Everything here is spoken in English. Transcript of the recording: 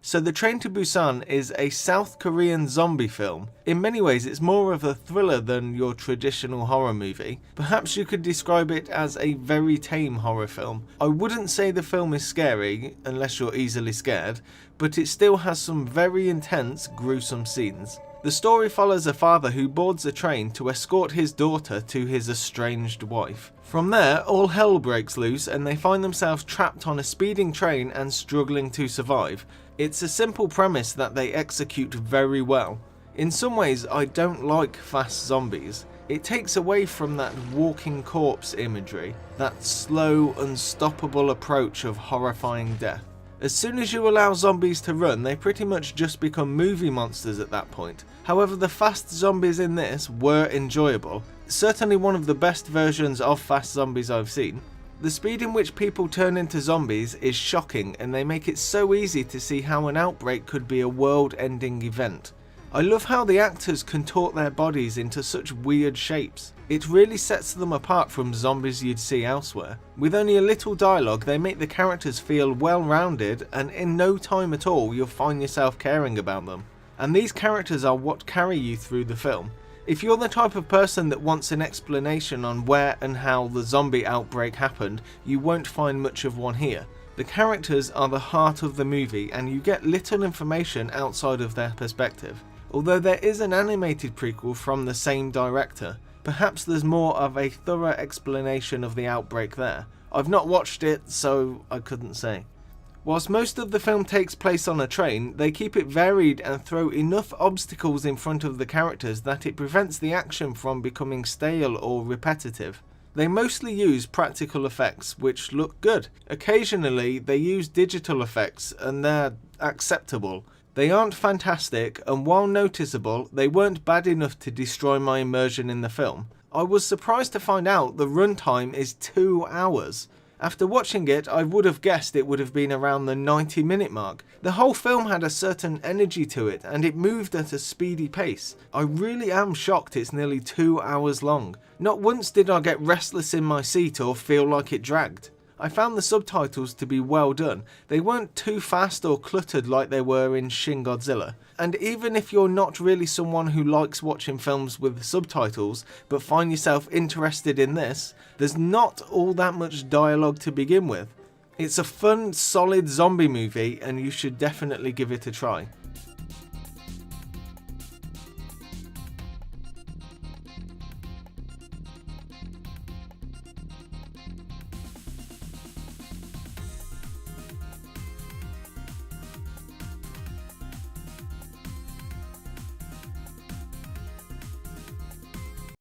So The Train to Busan is a South Korean zombie film. In many ways it's more of a thriller than your traditional horror movie. Perhaps you could describe it as a very tame horror film. I wouldn't say the film is scary, unless you're easily scared, but it still has some very intense, gruesome scenes. The story follows a father who boards a train to escort his daughter to his estranged wife. From there, all hell breaks loose and they find themselves trapped on a speeding train and struggling to survive. It's a simple premise that they execute very well. In some ways, I don't like fast zombies. It takes away from that walking corpse imagery, that slow, unstoppable approach of horrifying death. As soon as you allow zombies to run, they pretty much just become movie monsters at that point. However, the fast zombies in this were enjoyable. Certainly one of the best versions of fast zombies I've seen. The speed in which people turn into zombies is shocking, and they make it so easy to see how an outbreak could be a world-ending event. I love how the actors contort their bodies into such weird shapes. It really sets them apart from zombies you'd see elsewhere. With only a little dialogue, they make the characters feel well-rounded, and in no time at all you'll find yourself caring about them. And these characters are what carry you through the film. If you're the type of person that wants an explanation on where and how the zombie outbreak happened, you won't find much of one here. The characters are the heart of the movie, and you get little information outside of their perspective. Although there is an animated prequel from the same director, perhaps there's more of a thorough explanation of the outbreak there. I've not watched it, so I couldn't say. Whilst most of the film takes place on a train, they keep it varied and throw enough obstacles in front of the characters that it prevents the action from becoming stale or repetitive. They mostly use practical effects, which look good. Occasionally, they use digital effects, and they're acceptable. They aren't fantastic, and while noticeable, they weren't bad enough to destroy my immersion in the film. I was surprised to find out the runtime is 2 hours. After watching it, I would have guessed it would have been around the 90-minute mark. The whole film had a certain energy to it, and it moved at a speedy pace. I really am shocked it's nearly 2 hours long. Not once did I get restless in my seat or feel like it dragged. I found the subtitles to be well done. They weren't too fast or cluttered like they were in Shin Godzilla. And even if you're not really someone who likes watching films with subtitles, but find yourself interested in this, there's not all that much dialogue to begin with. It's a fun, solid zombie movie, and you should definitely give it a try.